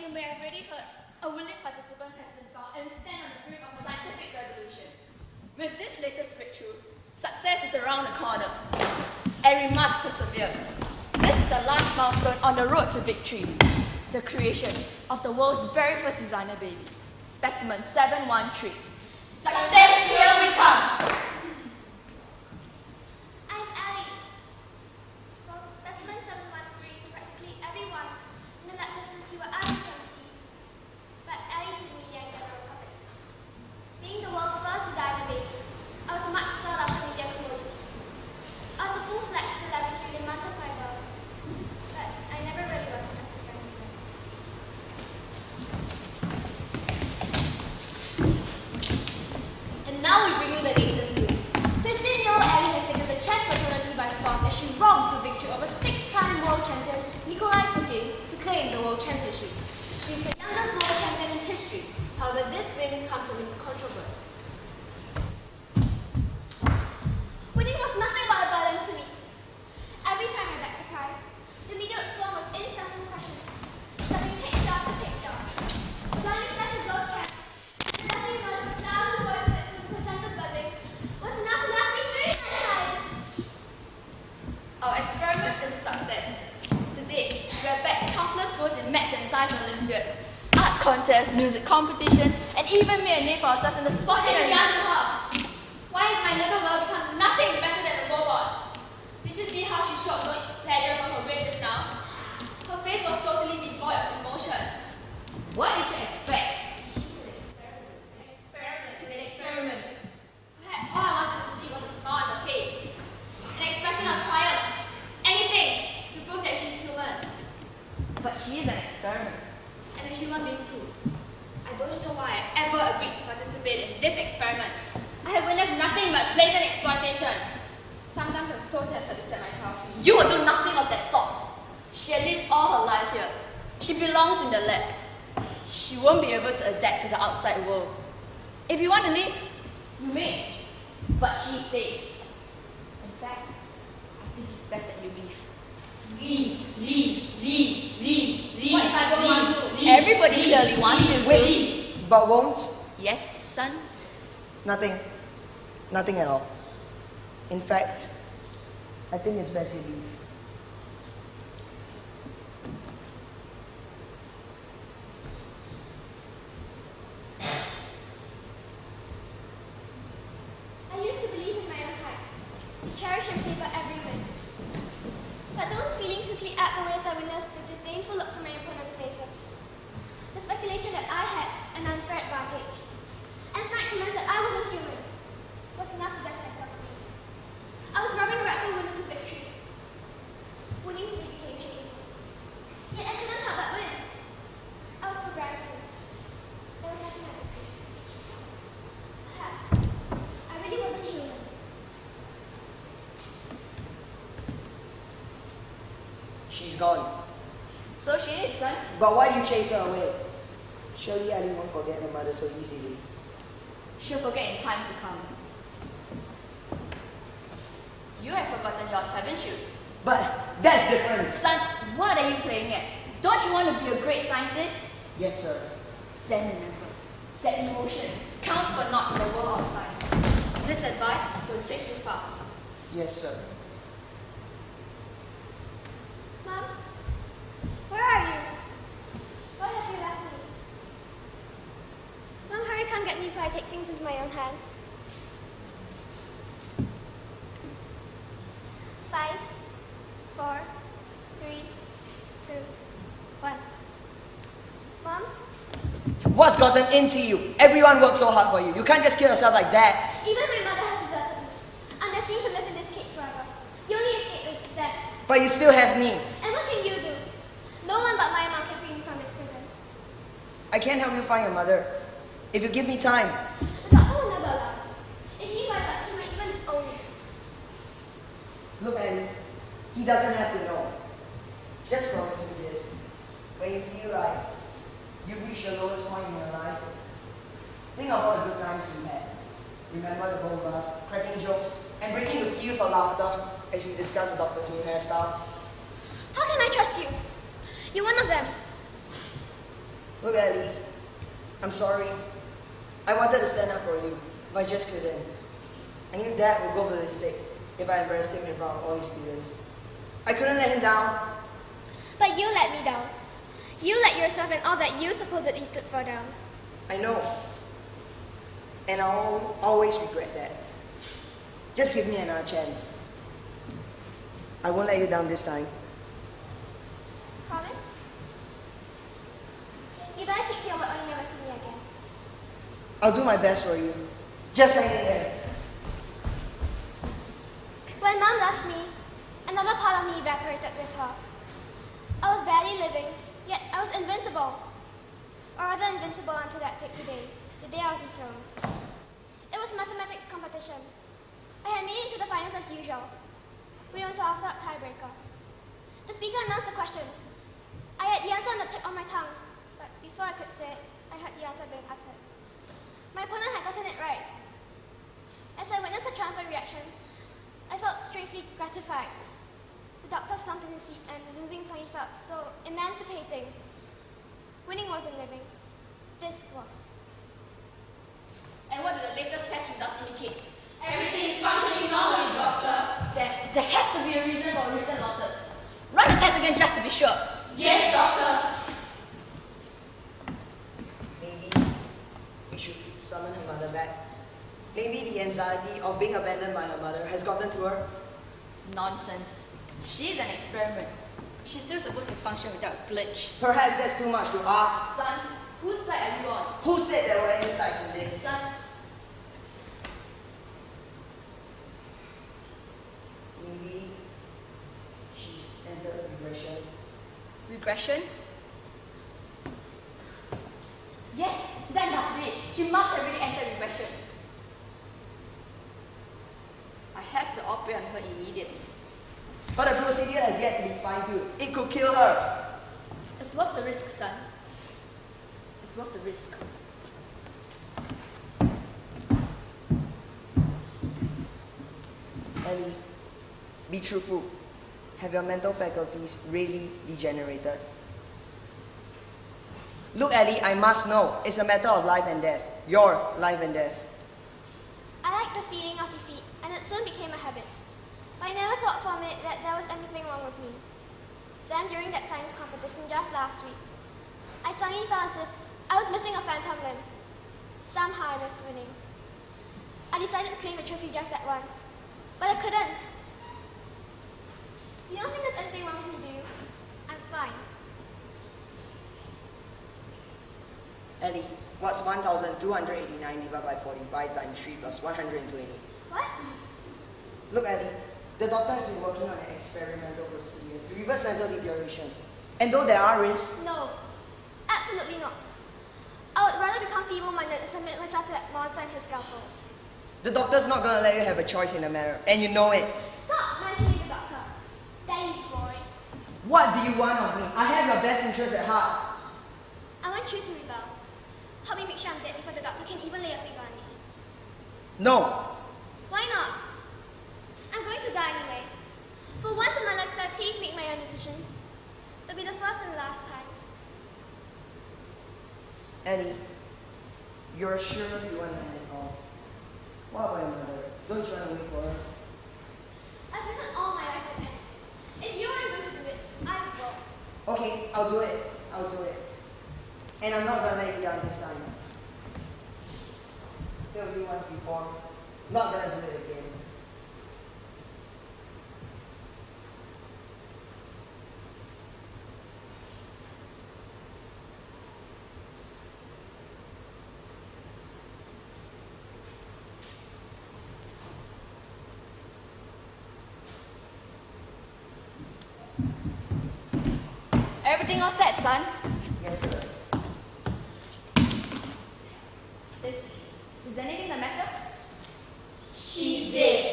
you may have already heard, a willing participant has been found and we stand on the brink of a scientific revolution. With this latest breakthrough, success is around the corner, and we must persevere. This is the last milestone on the road to victory, the creation of the world's very first designer baby, specimen 713. Success, here we come! I'm Ellie. Well, specimen 713 to practically everyone in the lab facility where I was conceived, but Ellie to the media and general public. Being the world's first designer baby, I was much sought after media community. I was a full-fledged celebrity within months of my birth, but I never really was accepted by anyone. And now we bring you the latest news. 15-year-old Ellie has taken the chess fraternity by storm as she romped to victory over 6-time world champion Putin to claim the world championship. She is the youngest world champion in history. However, this win comes amidst controversy. Winning was nothing but a burden to me. Every time I backed the prize, the media would swarm with incessant questions, stuffing picture after picture. Learning that the girls' camp, and every month with thousands of voices that could present the verdict, was enough to last me 3 lifetimes. Our experiment is a success. To date, we have backed countless goals in maths and science Olympiads, art contests, music competitions, and even made a name for ourselves in the sporting arena. Why has my little girl become nothing better than a robot? Did you see how she showed no pleasure from her win just now? Her face was totally devoid of emotion. What did you expect? She's an experiment. An experiment. Perhaps all I wanted to see was a smile on her face. An expression of triumph. Anything to prove that she's human. But she is an experiment. And a human being too. I don't know why I ever agreed to participate in this experiment. I have witnessed nothing but blatant exploitation. Sometimes I'm so tempted to set my child free. You will do nothing of that sort. She had lived all her life here. She belongs in the lab. She won't be able to adapt to the outside world. If you want to leave, you may. But she stays. In fact, I think it's best that you leave. Leave. What if I don't want to? Everybody clearly wants you to. Wait, but won't? Yes, son? Nothing. Nothing at all. In fact, I think it's best you leave. I used to believe in my own heart, cherish and savor every win. But those feelings quickly ebbed away as I witnessed the disdainful looks on my opponents' faces. The speculation that I had an unfair advantage, and snide comments that I wasn't human, was enough to deafen myself for me. I was robbing rightful winners of victory. Winning to me became shameful. Yet I couldn't help but win. I was programmed to. There was nothing I could do. Perhaps I really wasn't human. She's gone. So she is, son? But why do you chase her away? Surely Ellie won't forget her mother so easily. She'll forget in time to come. You have forgotten yours, haven't you? But that's different. Son, what are you playing at? Don't you want to be a great scientist? Yes, sir. Then remember that emotions counts for naught in the world of science. This advice will take you far. Yes, sir. Mom, where are you? Why have you left me? Mom, hurry, come get me before I take things into my own hands. 5, 4, 3, 2, 1. Mom? What's gotten into you? Everyone works so hard for you. You can't just kill yourself like that. Even my mother has deserted me. I'm destined to live in this cage forever. The only escape is death. But you still have me. And what can you do? No one but my mom can free me from this prison. I can't help you find your mother. If you give me time. The doctor will never allow me. If he finds out, he might even disown me. Look, Ellie, he doesn't have to know. Just promise me this. When you feel like you've reached the lowest point in your life, think of all the good times we had. Remember the both of us, cracking jokes, and breaking the fuse for laughter as we discussed the doctor's new hairstyle. How can I trust you? You're one of them. Look, Ellie, I'm sorry. I wanted to stand up for you, but I just couldn't. I knew Dad would go ballistic if I embarrassed him in front of all his students. I couldn't let him down. But you let me down. You let yourself and all that you supposedly stood for down. I know. And I'll always regret that. Just give me another chance. I won't let you down this time. Promise? You better keep to your word or you never see me again. I'll do my best for you. Just hang in there. When Mom left me, another part of me evaporated with her. I was barely living, yet I was invincible. Or rather invincible until that fateful day, the day I was dethroned. It was a mathematics competition. I had made it into the finals as usual. We went to our third tiebreaker. The speaker announced the question. I had the answer on the tip of my tongue, but before I could say it, I heard the answer being uttered. My opponent had gotten it right. As I witnessed a triumphant reaction, I felt strangely gratified. The doctor slumped in his seat and losing suddenly felt so emancipating. Winning wasn't living. This was. And what do the latest test results indicate? Everything is functioning normally, Doctor. There has to be a reason for recent losses. Run the test again just to be sure. Yes, Doctor. Maybe we should summon her mother back. Maybe the anxiety of being abandoned by her mother has gotten to her. Nonsense. She's an experiment. She's still supposed to function without a glitch. Perhaps that's too much to ask. Son, whose side are you on? Who said there were any sides in this? Son, Maybe she's entered regression. regression? Yes, that must be it. She must have already entered regression. I have to operate on her immediately. But the procedure has yet to be fine-tuned. It could kill her. It's worth the risk, son. It's worth the risk. Ellie, be truthful. Have your mental faculties really degenerated? Look, Ellie, I must know. It's a matter of life and death. Your life and death. I liked the feeling of defeat, and it soon became a habit. But I never thought for a minute that there was anything wrong with me. Then, during that science competition just last week, I suddenly felt as if I was missing a phantom limb. Somehow I missed winning. I decided to claim the trophy just at once, but I couldn't. You don't think there's anything wrong with me, do you? I'm fine. Ellie, what's 1,289 divided by 45 times 3 plus 120? What? Look, Ellie, the doctor has been working on an experimental procedure to reverse mental deterioration. And though there are risks, No, absolutely not. I would rather become feeble-minded and submit myself to that monster and his scalpel. the doctor's not going to let you have a choice in the matter, and you know it. Stop mentioning the doctor. Daddy's boy. What do you want of me? I have your best interest at heart. I want you to rebel. Help me make sure I'm dead before the doctor can even lay a finger on me. No. Why not? I'm going to die anyway. For once in my life, could I please make my own decisions? It'll be the first and last time. Ellie, you're sure you want to end it all? What about your mother? Don't you want to wait for her? I've written all my life in answers. If you aren't going to do it, I will. Okay, I'll do it. I'll do it. And I'm not going to let you down this time. Failed you once before. Not going to do it again. Everything all set, son? Yes, sir. Is anything the matter? She's dead.